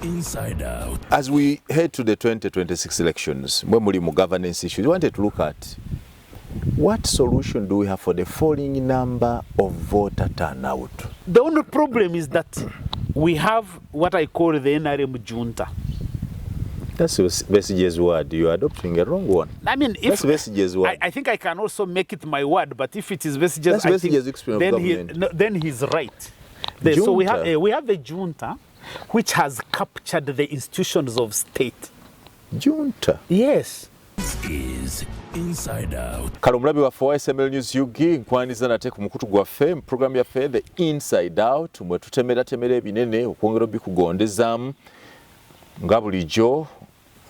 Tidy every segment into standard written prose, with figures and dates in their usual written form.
Inside Out. As we head to the 2026 elections, when we look at governance issues, we wanted to look at what solution do we have for the falling number of voter turnout? The only problem is that we have what I call the NRM junta. That's Besige's word. You are adopting a wrong one. I mean, if that's Besige's word. I think I can also make it my word, but if it is Besige's, then he's right. So we have a junta which has captured the institutions of state. Junta? Yes. This is Inside Out. Kalumulabi wa for SML News UG nkwaniza nate ku mukutu gwaffe mu program yaffe The Inside Out mwe tutemera ebinene okwongera bikugondezaamu nga bulijjo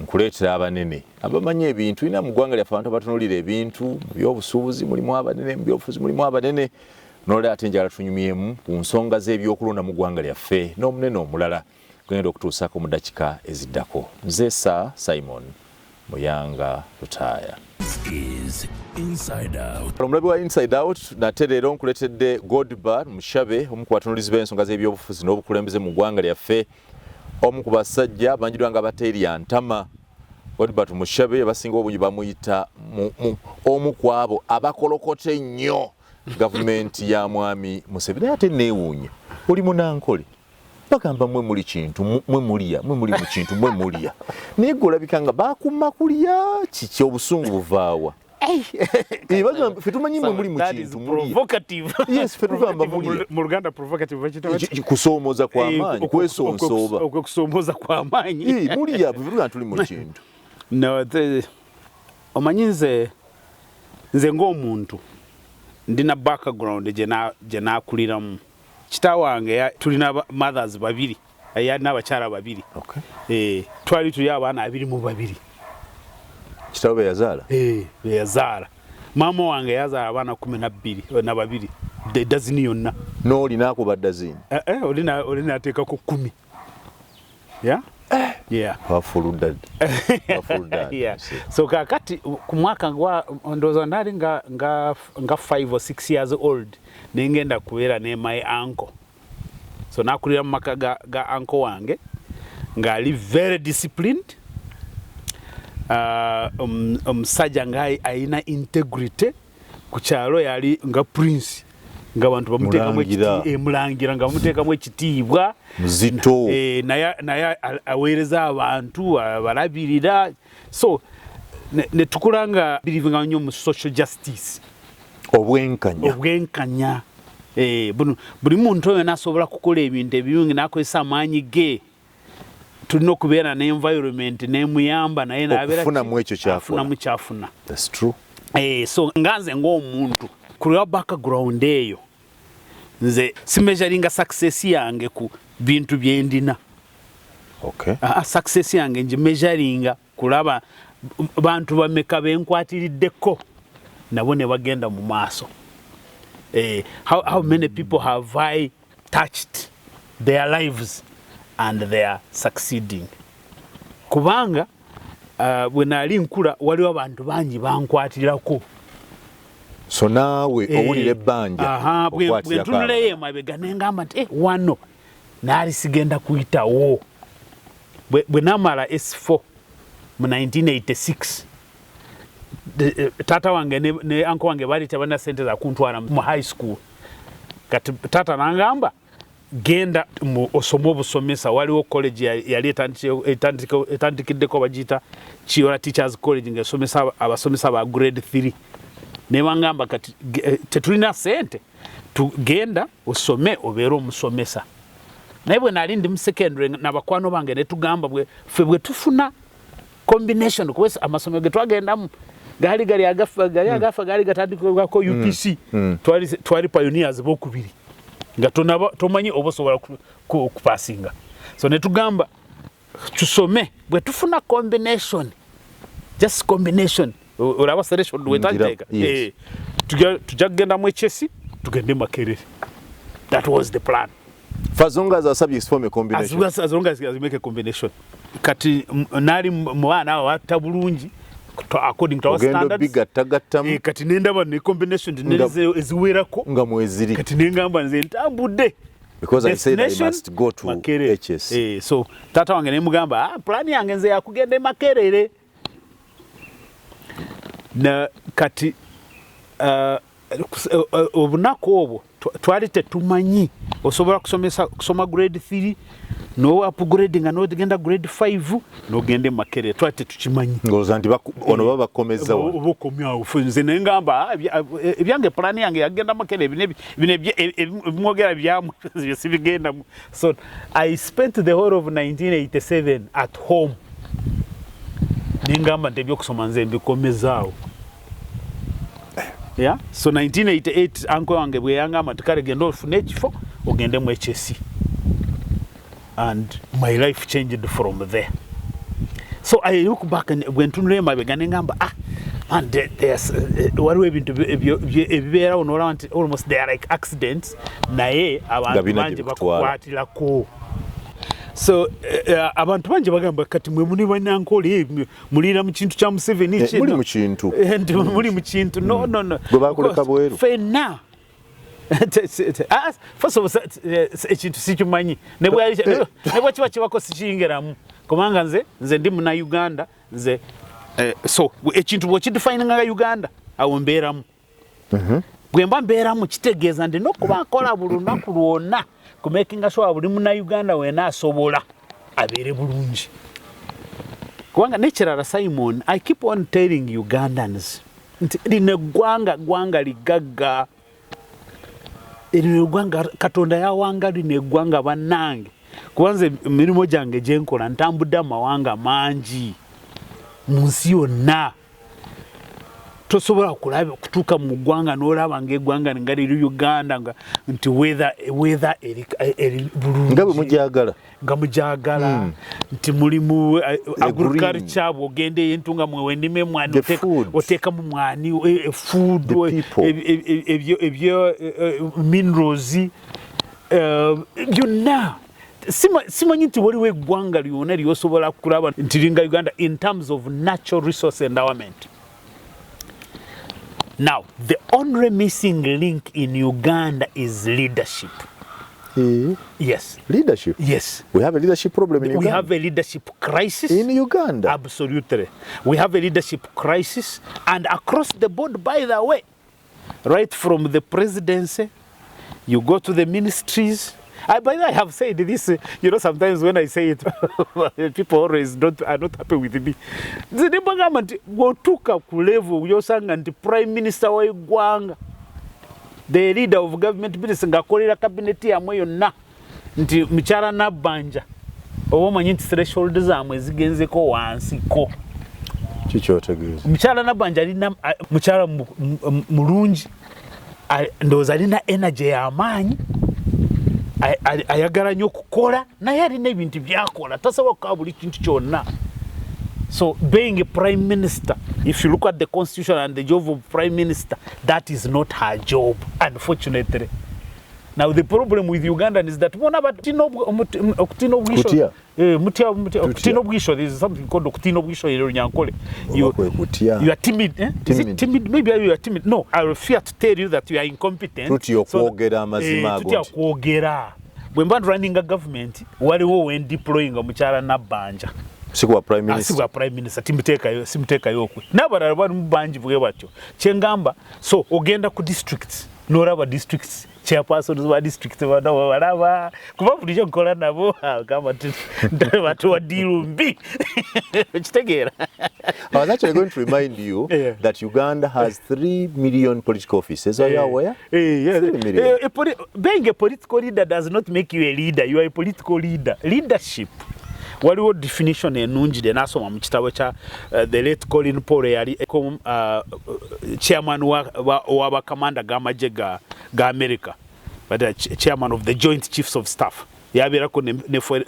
nkuleetera abanene abamanyi ebintu ina mu ggwanga lyaffe abantu abatunulira ebintu mu byobusuubuzi mulimu abanene mu byobufuzi mulimu abanene n'olera ate njagala tunyumyemu ku nsonga z'ebyokulonda mu ggwanga lyaffe n'omunene omulala gwenda okutuusaako mu dakika eziddako nze Simon Muyanga Lutaya. This is Inside Out. Omulabi wa Inside Out nate leero nkuleetedde Godbar Mushabe omu ku batunuulizi b'ensonga z'ebyobufuzi n'obukulembeze mu ggwanga lyaffe omu ku basajja banjirwa nga bateerya ntama. Godbar Mushabe abasinga obungi bamuyita omu ku abo abakolokote ennyo gavumenti ya mwami Museveni ate neewuunya oli munankole bagamba mwe muli kintu mwe muli mu kintu mwe mulya naye gwe olabika nga bakumma kulya kiki obusungu buvaawa bagamba ffe tumanyi mwe muli mu kintu yes ffe tugamba mulya mu Luganda provocative kusoomoza kw'amaanyi kwesonsooba okusoomoza kw'amaanyi mulya bwe tuga tuli mu kintu omanyi nze ng'omuntu ndina background gye naakuliramu. Kitaawe wange tulina mothers babiri yalina abakyala babiri. Twali tuli abaana 22. Kitaawe be yazaala? Be yazaala. Maama wange yazaala abaana 12 dazini yonna. N'olinaako ba dazini? Olina ateekako 10. Yeah? Yeah. Wafulu dad. Yeah. So kakati ku mwaka ndowooza ndali nga 5 or 6 years old nengenda kubeera ne my uncle. So nakulira mu maka ga uncle wange ngali very disciplined. Omusajja nga ayina integrity ku kyalo yali nga prince nga abantu bamuteekamu mulangira nga bamuteekamu ekitiibwa muzito naye aweereza abantu abalabirira. So ne tukulanga believing nnyo mu social justice obwenkanya buli muntu oyo nasobola kukola ebintu ebirungi nakozesa amaanyi ge. Tulina okubeera ne environment nemuyamba naye nabeerafunamu ekyo kyafuna. That's true. So nganze ng'omuntu kulwa background eyo nze simeasuringa success yange ku bintu byendina. Success yange nje measuringa kulaba bantu bameka benkwatiriddeko nabo ne bagenda mu maaso. How many people have I touched their lives and they are succeeding? Kubanga bwe nali nkula waliwo abantu bangi bankwatirako. So naawe owulira ebbanja bwe ntunuleyo emabega nengamba nti wano naali sigenda kuyitawo. Bwe namala S4 mu 1986 taata wange ne uncle wange baali tebalina ssente za kuntwala mu high school. Kati taata nangamba genda osome obusomesa. Waliwo college yali etandikiddeko bagiyita Kiyora Teachers College ng'esomesa abasomesa ba grade 3. Ne bangamba kati tetulina ssente tugenda osome obeera omusomesa. Naye bwe nali ndi mu secondary n'abakwano bange ne tugamba ffe bwe tufuna combination kuba amasomero ge twagendamu gali agafa gali gatandikako UPC. Twali pioneers b'okubiri nga tomanyi obosobola kupasinga. So ne tugamba tusome bwe tufuna combination, just combination olaba selection wetandika tujja kugenda mu Chesi tugende Makerere. That was the plan. For as long as our subjects form a combination. As long as we make a combination. Kati nali mwana watta bulungi according to our standards. Kati nendaba ne combination eziwerako nga mweziri. Kati nengamba nze ntambudde because I said I must go to Makerere. HS. So tata wange ne mugamba plan yange nze yakugenda Makerere na kati obunaku obwo twali tetumanyi osobola kusoma grade 3 no upgrade nga no genda grade 5 no gende Makerere twali tetukimanyi ngoza nti ono baba bakomeza wa obukomya ofunze nengamba ebyange plan yange yagenda Makerere bine bimwogera byamu sibigenda. So I spent the whole of 1987 at home nengamba ntebyo kusoma nze mbikomezaawo. Yeah, so 1988 uncle wange bwe yangamba tukale genda ofune ekifo ogende mu HSC, and my life changed from there. So I look back and when tunule mabega nengamba man there's waliwo ebintu ebibeera ono almost they are like accidents naye abantu bangi bakukwatirako. So abantu bangi bagamba kati mwe muni banyankole mulira mu kintu kya Museveni kino muli mu kintu muli mu kintu no gwe bakuleka bweru fena first of all ekintu sikimanyi ne bwakiba kibako sikiyingiramu kubanga nze ndi muna Uganda nze so ekintu bw'okidefine nga Uganda awo mbeeramu bwe mba mbeeramu kitegeeza ndi n'okuba nkola buli lunaku lwonna ku making sure buli muna Uganda weena asobola abeere bulungi. Kubanga nekirala Simon, I keep on telling Ugandans nti lino eggwanga ligagga, lino eggwanga Katonda yawanga lino eggwanga bannange. Kubanze emirimu gyange gye nkola ntambudde amawanga mangi mu nsi yonna. Tosobola kulaba kutuuka mu ggwanga n'olaba ng'eggwanga nga liri Uganda nti weather eri bulungi nga bwe mugyagala nti mulimu agriculture bw'ogenda entunga mwe ndime mwani oteeka mu mwani food ebyo minerals byonna. Simanyi nti waliwo eggwanga lyonna lyosobola kulaba nti linga Uganda in terms of natural resource endowment. Now, the only missing link in Uganda is leadership. Yes. Leadership? Yes. We have a leadership problem in Uganda. We have a leadership crisis. In Uganda? Absolutely. We have a leadership crisis, and across the board, by the way, right from the presidency, you go to the ministries. By the way, I have said this, sometimes when I say it, people always are not happy with me. The government go took up level, yosanga nti prime minister wa Uganda, the leader of government minister ngakolera cabinet yamwe yonna nti Mukyala Nabbanja owomanyi nti threshold zaamwe zigenzeko wansiko. Kikyotegeeza Mukyala Nabbanja alina mukyala mulungi, ndowooza alina energy y'amaanyi, ayagala nnyo okukola naye alina ebintu byakola tasobola okukola buli kintu kyonna. So being a prime minister, if you look at the constitution and the job of prime minister, that is not her job, unfortunately. Now the problem with Uganda is that there is something called you are timid. Is it timid? Maybe you are timid. No, I fear to tell you that you are incompetent. When running a government, when deploying a Mukyala Nabbanja. Sigwa prime minister. Sigwa prime minister simuteka yokwe. Nabara abantu banji bwe batyo. Kyengamba so ogenda ku districts. Noraba districts. Chairpersons wa district walaba kuba bulijjo nkola nabo kama batu wa deal mbi. Kitegeera. I was actually going to remind you that Uganda has 3 million political offices. Are you aware? Being a political leader does not make you a leader. You are a political leader. Leadership. Waliwo definition enungi de nasoma mu kitabo kya the late Colin Paul yali chairman wa bakamanda g'amagye ga America, but chairman of the Joint Chiefs of Staff yabeerako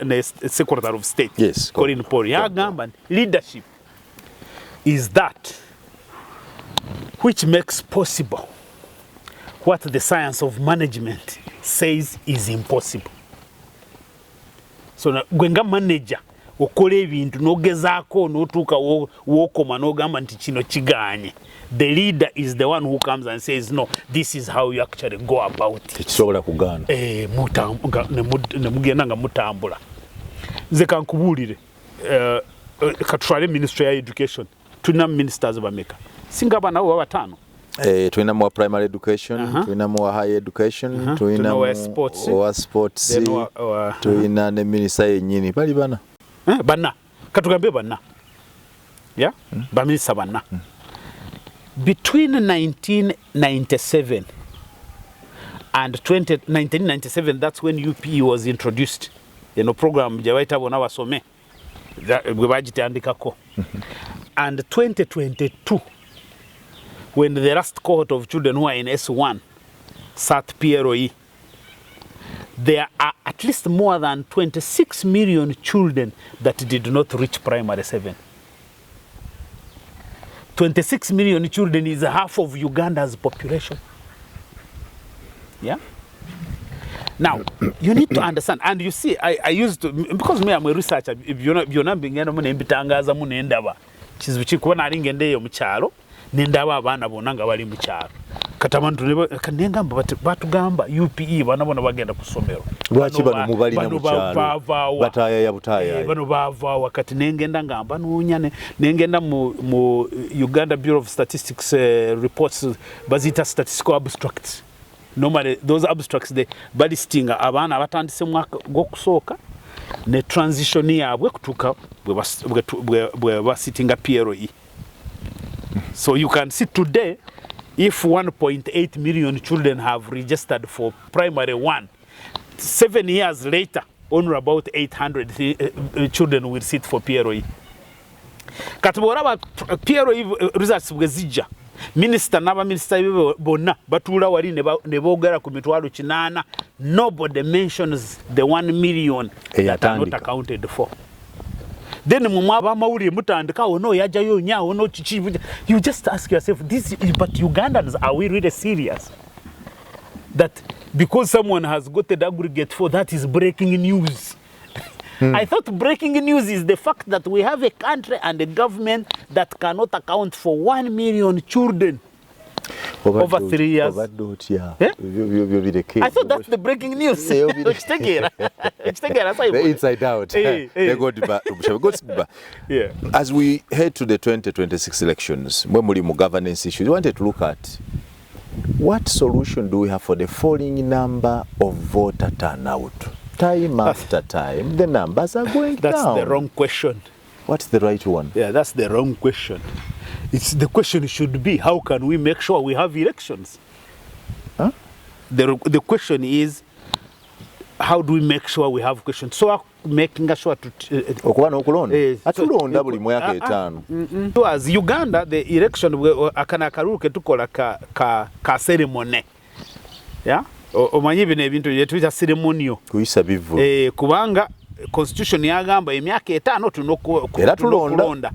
ne Secretary of State. Yes, Colin Paul yagamba leadership is that which makes possible what the science of management says is impossible. So gwenga manager okola ebintu n'ogezaako n'otuuka w'okoma n'ogamba nti kino kiganye. The leader is the one who comes and says, no, this is how you actually go about it. Tekisobola kugaana. Ne mugenda nga mutambula. Nze kankubuulire, katutwale Ministry ya Education, tulina ministers bameka. Singa abaana abo baba 5. Tulina mu primary education, tulina mu high education, tulina mu sports, tulina ne minister yennyini bali bana. Bana. Katugambe bana. Yeah? Baminister bana. Between 1997 and 1997, that's when UPE was introduced. You know, program jawaita bona basome. Bwe bagitandikako. And 2022, when the last cohort of children who are in S1 sat PROE, there are at least more than 26 million children that did not reach primary 7. 26 million children is half of Uganda's population. Yeah? Now, you need to understand, and you see, I used to, because me, I'm a researcher, if you're not being able to bitangaza mu nendaba, chizikuona aringende yo mchalo, nendaba abana bonanga bali mchalo. Katamantu kanenga batugamba UPE banabona bagenda kusomero. Lwaki bano mubali na mchalo. Bataya ya butaya. Bano bava wakati nengenda ngamba nunyane nengenda mu Uganda Bureau of Statistics reports bazita statistical abstracts. Normally those abstracts they balistinga abana abatandise mwaka gokusooka ne transition yabwe kutuka bwe basitinga PROE. So you can see today, if 1.8 million children have registered for primary 1, 7 years later, only about 800 children will sit for PROE. Katubora PROE results bwezija. Minister naba minister bonna batula wali ne bogera ku mitwalo 8. Nobody mentions the 1 million that are not accounted for. Then mumaba mawuli mutandika ono yajayo nya ono chichi. You just ask yourself, but Ugandans, are we really serious that because someone has got an aggregate for that is breaking news? I thought breaking news is the fact that we have a country and a government that cannot account for 1 million children over 3 years. I thought that's the breaking news. The inside out. Yeah. As we head to the 2026 elections, when we have governance issues, we wanted to look at what solution do we have for the falling number of voter turnout? Time after time, the numbers are going down. That's the wrong question. What's the right one? Yeah, that's the wrong question. The question should be, how can we make sure we have elections? Huh? The question is, how do we make sure we have questions? So making sure to so as Uganda, the election akanakaruru ketukola ka ceremony. Yeah? Omanyi bino ebintu yetuita ceremonial. Kuyisa bivu. Kubanga constitution yagamba emyaka 5 tulonda.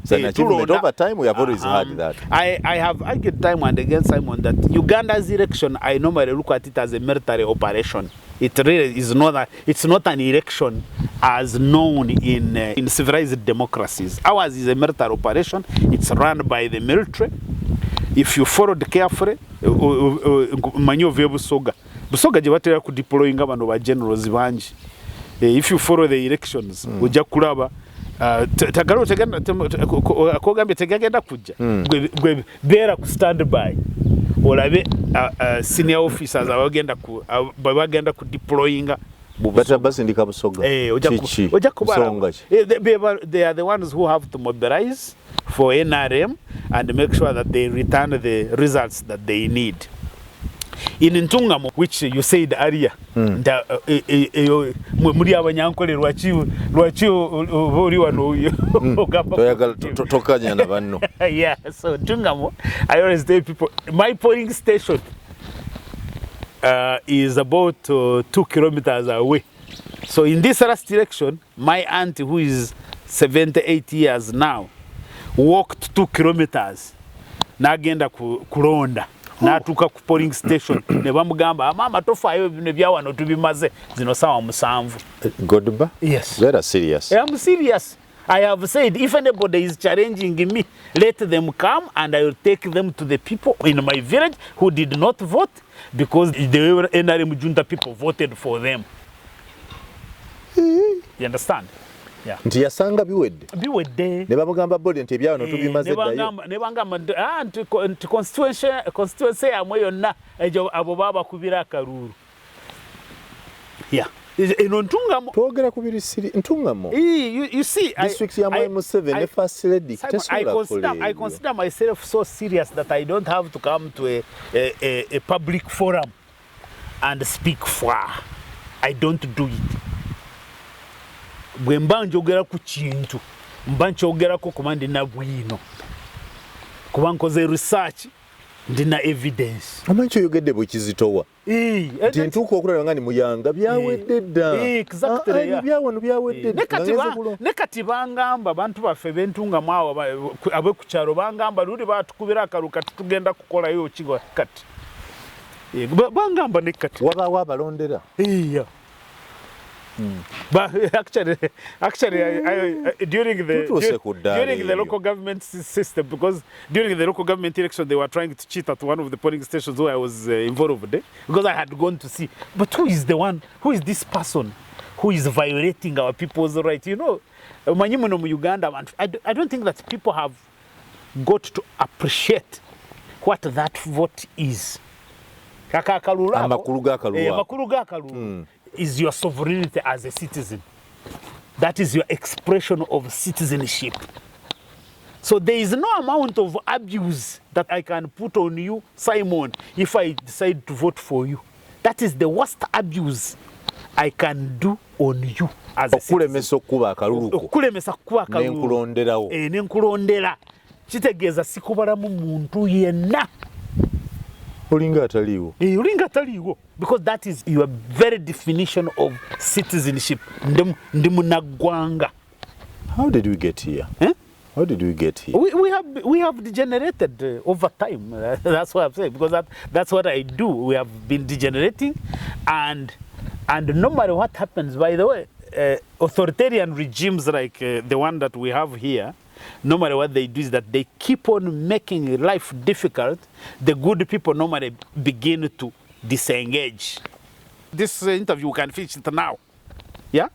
Over time we have always had that. I have argued time and again, Simon, that Uganda's election, I normally look at it as a military operation. It really is not it's not an election as known in civilized democracies. Ours is a military operation. It's run by the military. If you followed carefully, manyo Busoga. Busoga jibatera ku deploying abantu ba generals banji. If you follow the elections, ujja kulaba tagaro tegenda kogambye tegenda kujja. Gwe bera ku standby. Olabe senior officers abagenda ku deploying Bata basi ndika Busoga. Ujja kubara. They are the ones who have to mobilize for NRM and make sure that they return the results that they need. In Ntungamo, which you said earlier, muri abanyankole lwachi uri wano tokanya na banno. Yeah, so Ntungamo, I always tell people, my polling station is about 2 kilometers away. So in this last election, my auntie, who is 78 years now, walked 2 kilometers nagenda kulonda. Natuka ku polling station ne bamugamba mama tofayo bino byawano tubimaze zino sawa musanvu. Godba? Yes. Very serious. I'm serious. I have said, if anybody is challenging me, let them come and I will take them to the people in my village who did not vote because the NRM junta people voted for them. You understand? Yeah. Nti yasanga biwedde. Biwedde. Ne babagamba bodi nti ebyano tubimaze ddayo. Ne bangamba nti constituency amwe yonna abo baba kubira akalulu. Yeah. Eno ntungamo. Twogera ku birisiri ntungamo. You see, district ya Mwai Museveni ne first lady. I consider myself so serious that I don't have to come to a public forum and speak for. I don't do it. Bwe mba njogera ku kintu mba nkyogera ko kuba ndina bwino kuba nkoze research ndina evidence. Amanyi kyoyogedde bwe kizitowa nti ntuuka okulaba nga ni muyanga byawedde dda. Exactly. Byawano byawedde dda. Ne kati bangamba bantu baffe bentungamu awo abe ku kyalo bangamba luli batukubira akalu kati tugenda kukolayo kigo kati. Bangamba ne kati. Wabaawo abalondera. But actually, during the local government system, because during the local government election, they were trying to cheat at one of the polling stations where I was involved in, because I had gone to see. But who is this person who is violating our people's right? You know, Uganda, I don't think that people have got to appreciate what that vote is. Is your sovereignty as a citizen. That is your expression of citizenship. So there is no amount of abuse that I can put on you, Simon, if I decide to vote for you. That is the worst abuse I can do on you as a citizen. Okulemesa kuba akalulu. Nenkulondera. Kitegeeza sikubalamu muntu yenna. Ulinga ataliwo. Because that is your very definition of citizenship. Ndimunagwanga. How did we get here? How did we get here? We have degenerated over time. That's what I'm saying, because that's what I do. We have been degenerating, and no matter what happens, by the way, authoritarian regimes like the one that we have here, no matter what they do, is that they keep on making life difficult. The good people normally begin to disengage. This interview, we can finish it now. Yeah?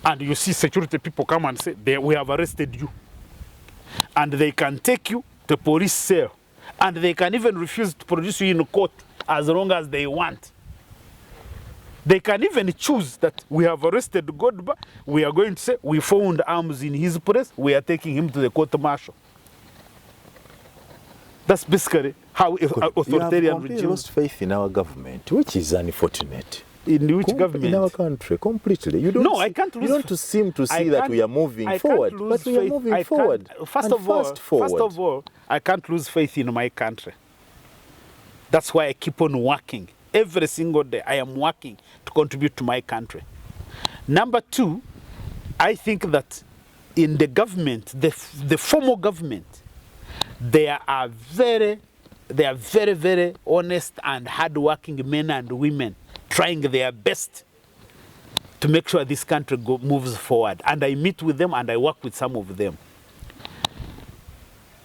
And you see security people come and say, we have arrested you. And they can take you to police cell. And they can even refuse to produce you in court as long as they want. They can even choose that we have arrested Godba. We are going to say we found arms in his place. We are taking him to the court martial. That's basically how authoritarian regimes. You have lost faith in our government, which is unfortunate. In which government? In our country, completely. I can't lose. You don't seem to see that we are moving forward, but we are moving forward. First of all, I can't lose faith in my country. That's why I keep on working. Every single day, I am working to contribute to my country. Number two, I think that in the government, the formal government, they are very, very honest and hardworking men and women trying their best to make sure this country moves forward. And I meet with them and I work with some of them.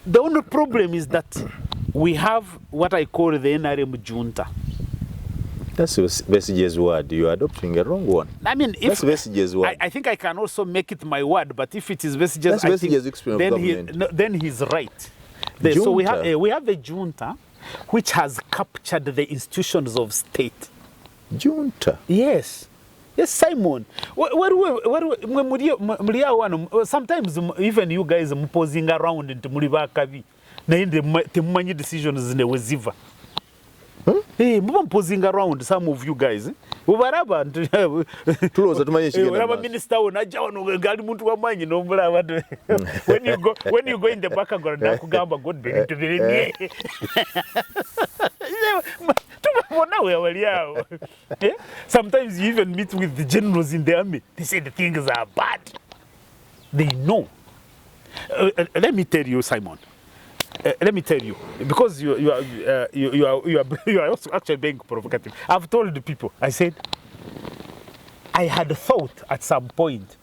The only problem is that we have what I call the NRM junta. That's Besige's word. You are adopting a wrong one. I mean, if that's Besige's word. I think I can also make it my word, but if it is Besige's, then he's right. So we have a junta which has captured the institutions of state. Junta? Yes. Yes, Simon. Sometimes even you guys are posing around into Mulibakavi. The decisions in the Waziva. Hey, I'm posing around some of you guys. When you go in the background, God sometimes you even meet with the generals in the army. They say the things are bad. They know. Let me tell you, Simon. Let me tell you, because you are also actually being provocative. I've told the people, I said, I had thought at some point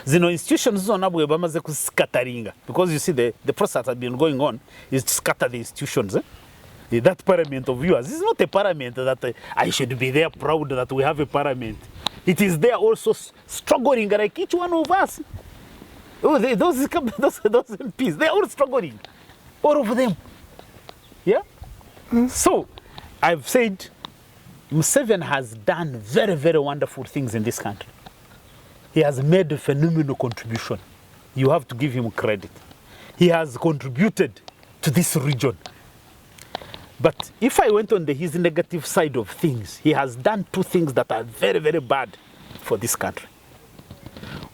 Zino institutions zona bwe bamaze kuscatteringa, because you see the process has been going on is to scatter the institutions. That parliament of yours is not a parliament that I should be there proud that we have a parliament. It is there also struggling like each one of us. Oh, those MPs, they're all struggling, all of them. Yeah. So I've said Museveni has done very, very wonderful things in this country. He has made a phenomenal contribution. You have to give him credit. He has contributed to this region. But if I went on his negative side of things, he has done two things that are very, very bad for this country.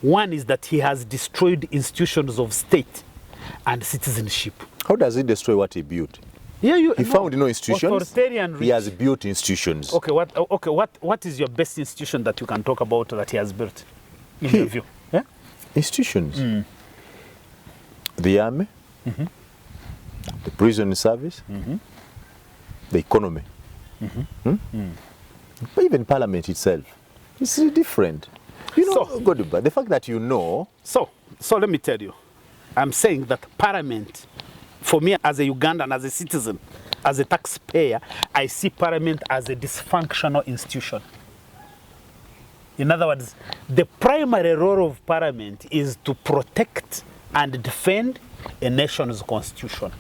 One is that he has destroyed institutions of state and citizenship. How does he destroy what he built? Yeah, he found no institutions. He has built institutions. Okay, what is your best institution that you can talk about that he has built? In your view? Yeah? Institutions. The army, the prison service, the economy, but even parliament itself. It's different. You know, the fact that you know. So let me tell you, I'm saying that parliament, for me as a Ugandan, as a citizen, as a taxpayer, I see parliament as a dysfunctional institution. In other words, the primary role of parliament is to protect and defend a nation's constitution.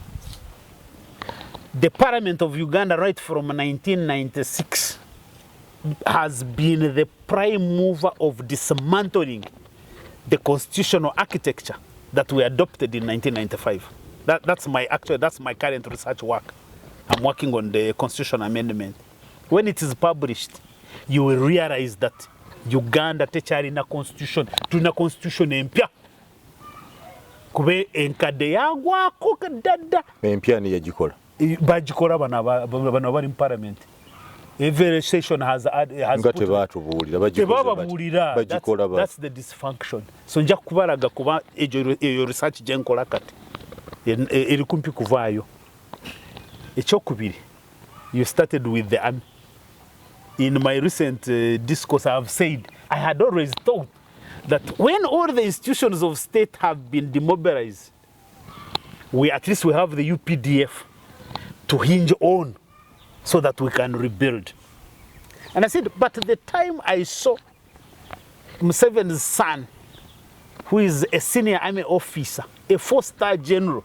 The parliament of Uganda, right from 1996, has been the prime mover of dismantling the constitutional architecture that we adopted in 1995. That's my current research work. I'm working on the constitutional amendment. When it is published, you will realize that Uganda techalina constitution, tuna constitution empya. Kube enkade yagwako kadada. Empya ni yagikola. Bagikola bano bali in parliament. Every session has batubulira. That's the dysfunction. So nja kubalaga kuba ejo research jenkola kati. Eri kumpi kuvaayo. Ekyokubiri, you started with the army. In my recent discourse, I have said, I had always thought that when all the institutions of state have been demobilized, at least we have the UPDF to hinge on so that we can rebuild. And I said, but the time I saw Museveni's son, who is a senior army officer, a 4-star general,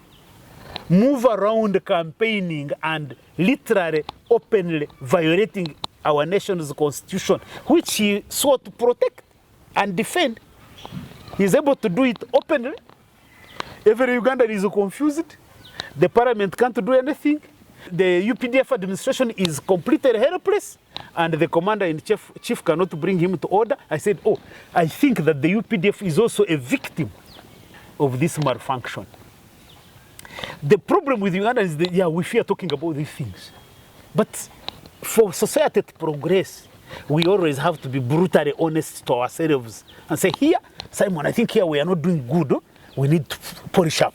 move around campaigning and literally openly violating our nation's constitution, which he sought to protect and defend. He's able to do it openly. Every Ugandan is confused. The parliament can't do anything. The UPDF administration is completely helpless, and the commander-in-chief cannot bring him to order. I said, I think that the UPDF is also a victim of this malfunction. The problem with Uganda is that, we fear talking about these things. But for society to progress, we always have to be brutally honest to ourselves and say, here, Simon, I think here we are not doing good. We need to polish up.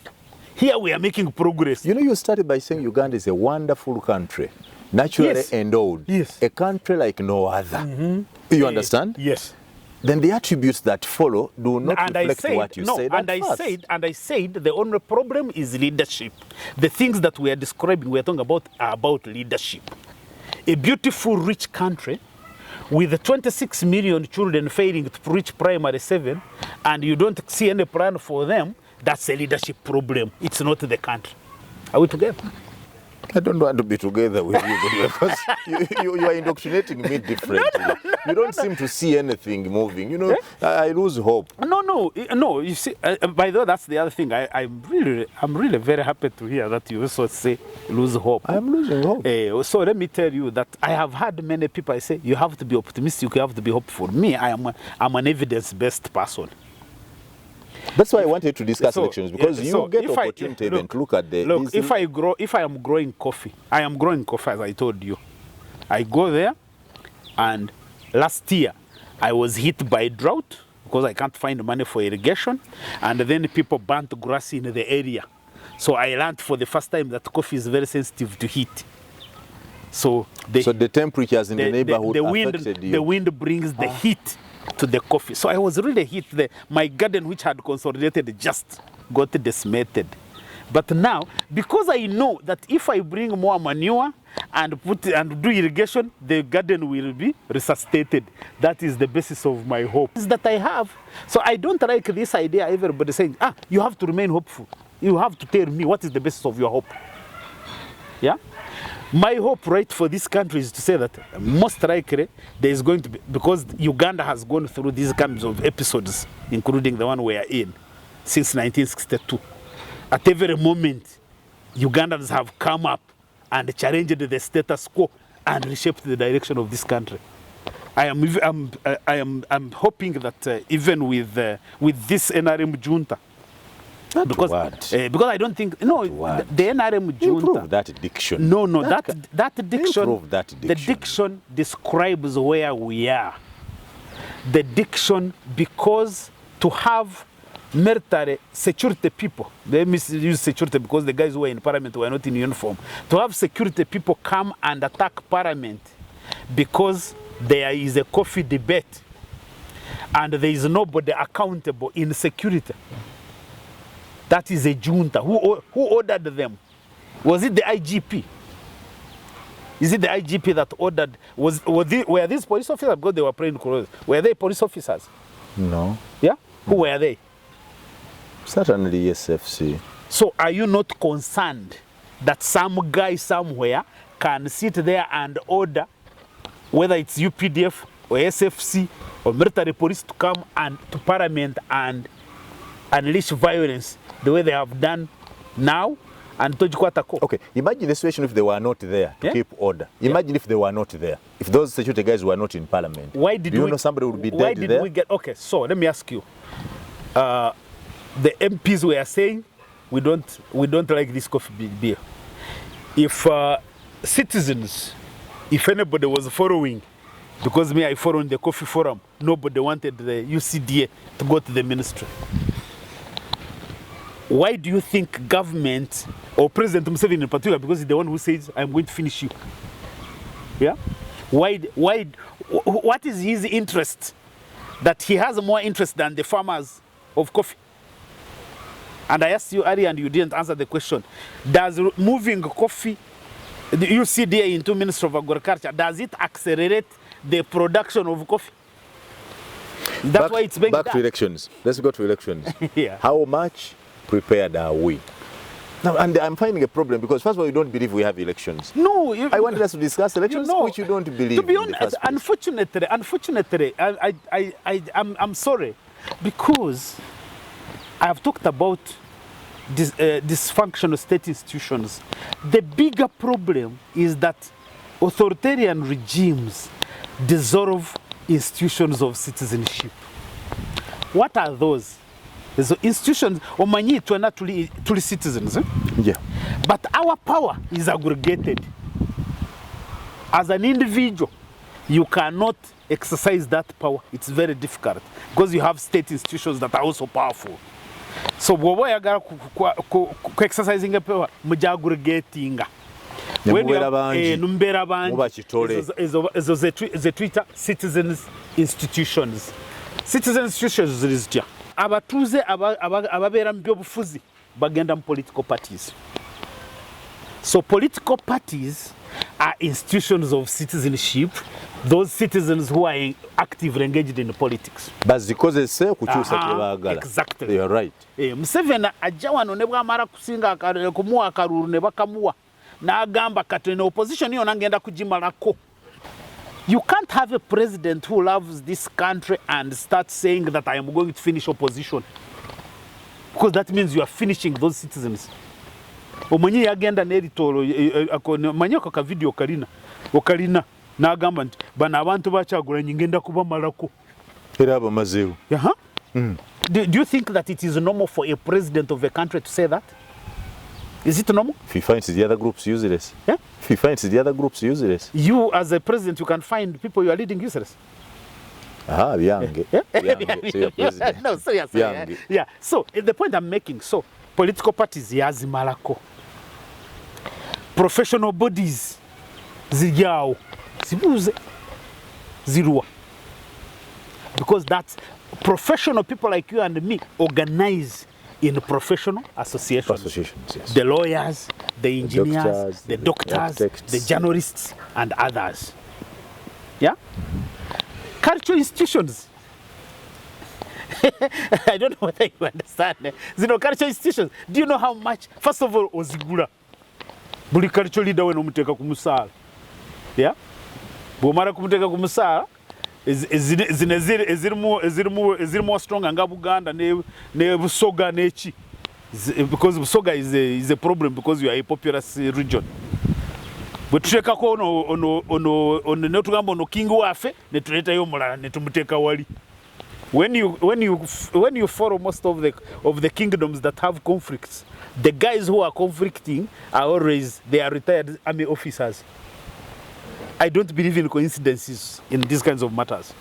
Here we are making progress. You know, you started by saying Uganda is a wonderful country, naturally endowed. Yes. A country like no other. You understand? Yes. Then the attributes that follow do not reflect what you said. I said the only problem is leadership. The things that we are describing, we are talking about, are about leadership. A beautiful, rich country with 26 million children failing to reach primary 7, and you don't see any plan for them, that's a leadership problem. It's not the country. Are we together? I don't want to be together with you because you are indoctrinating me differently. You don't seem to see anything moving. You know, I lose hope. No. You see, by the way, that's the other thing. I'm really very happy to hear that you also say lose hope. I'm losing hope. So let me tell you that I have had many people say you have to be optimistic, you have to be hopeful. Me, I'm an evidence-based person. That's why I wanted to discuss elections, because you get opportunity even to look at the... Look, if I am growing coffee, I am growing coffee as I told you. I go there, and last year I was hit by drought because I can't find money for irrigation, and then people burnt grass in the area. So I learned for the first time that coffee is very sensitive to heat. So the temperatures in the neighborhood affected you. The wind brings the heat to the coffee. So I was really hit. My garden, which had consolidated, just got decimated. But now, because I know that if I bring more manure and do irrigation, the garden will be resuscitated. That is the basis of my hope that I have. So I don't like this idea. Everybody saying, you have to remain hopeful. You have to tell me what is the basis of your hope. Yeah. My hope, right, for this country is to say that most likely there is going to be, because Uganda has gone through these kinds of episodes, including the one we are in, since 1962. At every moment, Ugandans have come up and challenged the status quo and reshaped the direction of this country. I'm hoping that even with this NRM junta, because I don't think the NRM junta. Improve that diction. No, that diction. Improve that diction. The diction describes where we are. The diction, because to have military security people, they misuse security because the guys who were in parliament were not in uniform. To have security people come and attack parliament because there is a coffee debate and there is nobody accountable in security. That is a junta. Who ordered them? Was it the IGP? Is it the IGP that ordered? Were these police officers? Because they were playing clothes. Were they police officers? No. Yeah? Who were they? Certainly SFC. So are you not concerned that some guy somewhere can sit there and order, whether it's UPDF or SFC or military police, to come and to parliament and unleash violence the way they have done now and Tojikwatako? Okay, imagine the situation if they were not there to keep order. Imagine if they were not there. If those security guys were not in parliament. Why did you know somebody would be dead why did there? we get? Okay, so let me ask you. The MPs were saying we don't like this coffee beer. If citizens, if anybody was following, because me I follow in the coffee forum, nobody wanted the UCDA to go to the ministry. Why do you think government or President Museveni in particular, because he's the one who says I'm going to finish you? Yeah. What is his interest? That he has more interest than the farmers of coffee. And I asked you earlier and you didn't answer the question. Does moving coffee, the UCDA into Ministry of Agriculture, does it accelerate the production of coffee? That's why it's being back done. to elections. Let's go to elections. Yeah. How much prepared are we? Now, and I'm finding a problem because first of all, you don't believe we have elections. No, I wanted us to discuss elections, which you don't believe. To be honest, unfortunately, I'm sorry, because I have talked about dysfunctional state institutions. The bigger problem is that authoritarian regimes dissolve institutions of citizenship. What are those? So institutions, omanyi twena tuli citizens. Yeah. But our power is aggregated. As an individual, you cannot exercise that power. It's very difficult because you have state institutions that are also powerful. So bwoba oyagala ku exercising power muja aggregating. Numbera bangi ezo ze Twitter citizens institutions. Citizens institutions ziri zitya. Abatuuze ababeera mu byobufuzi bagenda mu political parties. So political parties are institutions of citizenship, those citizens who are actively engaged in politics. Bazikozese okukyusa kye baagala. Exactly. You are right. Museveni ajja wano ne bw'amala kusinga kumuwa akalulu ne bakamuwa n'agamba kati ne opposition yonna ngenda kugimalako. You can't have a president who loves this country and start saying that I am going to finish opposition. Because that means you are finishing those citizens. Omanyi yagenda n'eritolo manyi ako ka video okalina n'agamba nti bano abantu bakyagulanye ngenda kubamalako. Era abamazeewo. Do you think that it is normal for a president of a country to say that? Is it normal? If he finds the other groups useless. Yeah? If he finds the other groups useless. You as a president, you can find people you are leading useless. Byange. Byange. So you're president. No, seriously. Yeah. So the point I'm making, so political parties yazimalako. Professional bodies ziryawo. Zibuze. Zirwa. because that's professional people like you and me organize in professional associations. Yes. The lawyers, the engineers, the doctors, architects, the journalists, and others. Yeah? Cultural institutions. I don't know whether you understand. You know, cultural institutions. Do you know how much? First of all, ozigula. Buli cultural leader when umuteka kumusala. Yeah? Bwomara kumuteka kumusala. Ezirimu strong nga Uganda ne Busoga nechi, because Busoga is a problem because you are a populous region. But tutekako ono netugamba ono king wafe netuleta yo mulala netumuteka wali. When you follow most of the kingdoms that have conflicts, the guys who are conflicting are always retired army officers. I don't believe in coincidences in these kinds of matters,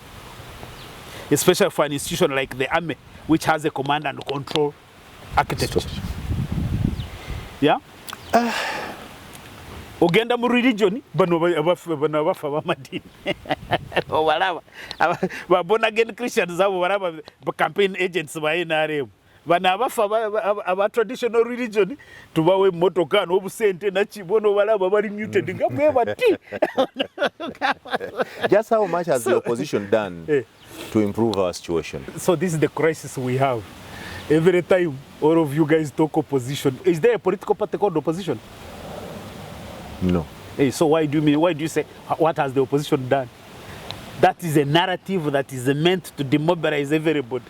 especially for an institution like the army, which has a command and control architecture. Yeah? Ogenda mu religion, bano abafa bamadini. Ba born again Christians abo baraba campaign agents ba NRM. Bana abafa aba traditional religion tubawe motoka no busente na chibono balaba bali muted ngamwe bati. Just how much has the opposition done to improve our situation? So this is the crisis we have. Every time all of you guys talk opposition, is there a political party called opposition? No. Hey, so why do you say what has the opposition done? That is a narrative that is meant to demobilize everybody.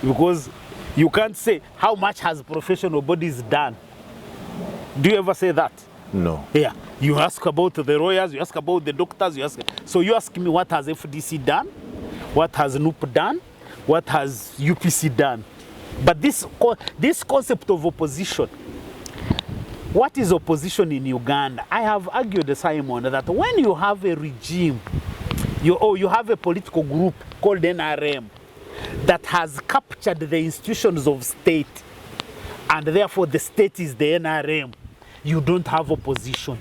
Because you can't say how much has professional bodies done. Do you ever say that? No. Yeah. You ask about the lawyers, you ask about the doctors, so you ask me what has FDC done, what has NUP done, what has UPC done. But this concept of opposition, what is opposition in Uganda? I have argued, Simon, that when you have a regime, you have a political group called NRM that has captured the institutions of state, and therefore the state is the NRM, you don't have opposition.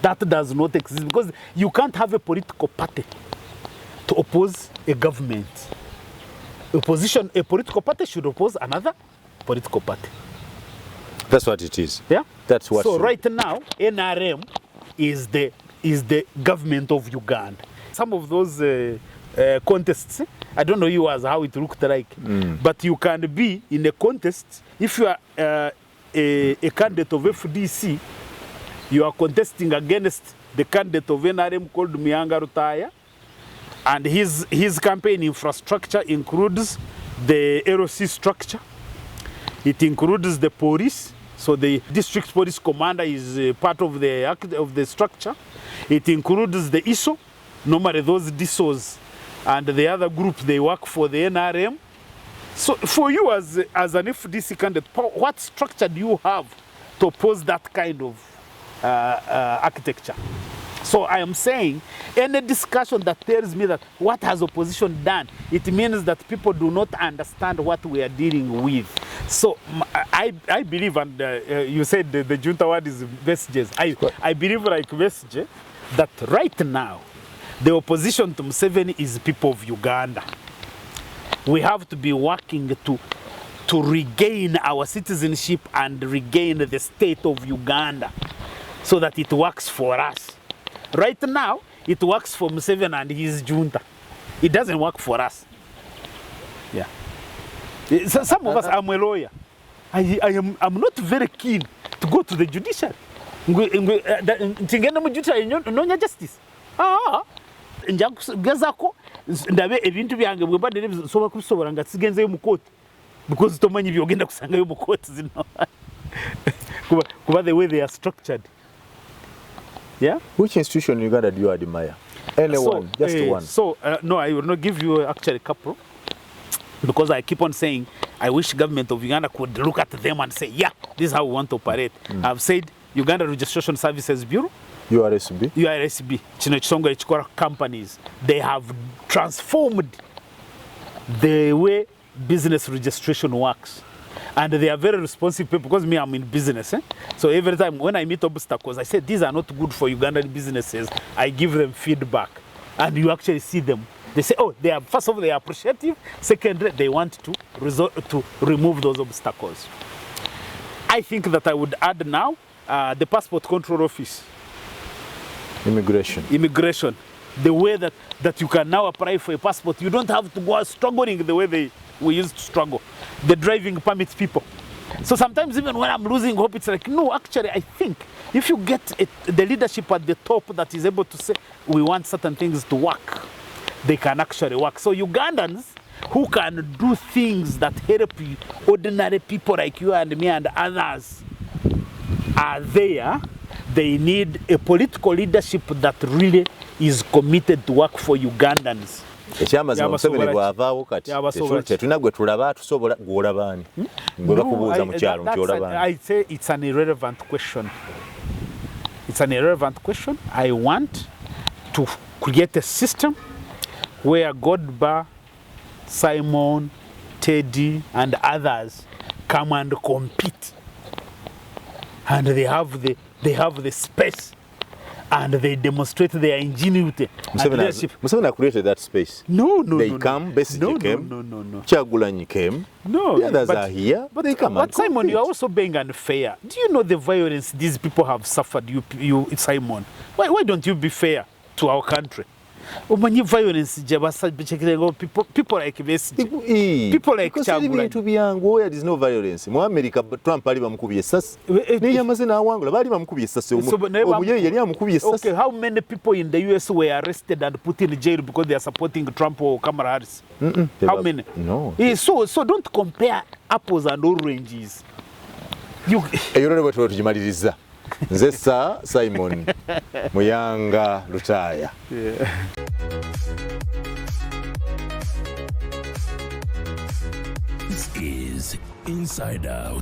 That does not exist, because you can't have a political party to oppose a government. A political party should oppose another political party. That's what it is. Yeah? That's what. So right now, NRM is the government of Uganda. Some of those contests, I don't know you as how it looked like, but you can be in a contest if you are a candidate of FDC, you are contesting against the candidate of NRM called Mianga Rutaya, and his campaign infrastructure includes the LOC structure. It includes the police, so the district police commander is part of the structure. It includes the ISO. Normally those DISOs and the other group, they work for the NRM. So for you as an FDC candidate, what structure do you have to oppose that kind of architecture? So I am saying, any discussion that tells me that what has opposition done, it means that people do not understand what we are dealing with. So I believe, and you said the junta word is messages. I believe like message that right now, the opposition to Museveni is people of Uganda. We have to be working to regain our citizenship and regain the state of Uganda so that it works for us. Right now, it works for Museveni and his junta. It doesn't work for us. Yeah. Some of us, I'm a lawyer. I'm not very keen to go to the judiciary. No justice. Njagezako ndabe ebintu byange bwe badde bisobola kubisobora nga sigenzeyo mu court because tomanyi byogenda kusangayo mu court zino kuba the way they are structured. Yeah. Which institution in Uganda do you admire? Anyone, just one. So no, I will not give you actually a couple, because I keep on saying I wish government of Uganda could look at them and say, yeah, this is how we want to operate. I've said Uganda Registration Services Bureau, URSB, kino kisonga ekikola companies, they have transformed the way business registration works. And they are very responsive people, because me, I'm in business. So every time when I meet obstacles, I say, these are not good for Ugandan businesses. I give them feedback. and you actually see them. They say, oh, they are, first of all, they are appreciative. Secondly, they want to remove those obstacles. I think that I would add now the Passport Control Office. Immigration. The way that you can now apply for a passport, you don't have to go struggling the way we used to struggle. The driving permit people. So sometimes even when I'm losing hope, it's like, no, actually, I think if you get the leadership at the top that is able to say, we want certain things to work, they can actually work. So Ugandans who can do things that help you, ordinary people like you and me and others are there. They need a political leadership that really is committed to work for Ugandans. Ekyamazima Museveni bw'avaawo kati tetulina gwe tulaba tusobola gw'olabaani gwe bakubuuza mu kyalo nti olabaani. I say it's an irrelevant question. It's an irrelevant question. I want to create a system where Godba, Simon, Teddy and others come and compete, and they have the space and they demonstrate their ingenuity. Museveni created that space. No. They come, basically came. No. Chagulanyi came. No. The others are here, but they come. But Simon, you are also being unfair. Do you know the violence these people have suffered? You Simon. Why don't you be fair to our country? Violence, people like Messi, people like Chagulanyi. To be young, where there is no violence. Mu America, Trump ali bamukubye essasi. Ne yamaze n'awangula bali bamukubye essasi. Obuye yali amukubye essasi. Okay, how many people in the US were arrested and put in jail because they are supporting Trump or Kamala Harris? How many? No. So don't compare apples and oranges. Eyolole bwe tugimaliriza. Nze Simon Muyanga Lutaya. This is Inside Out.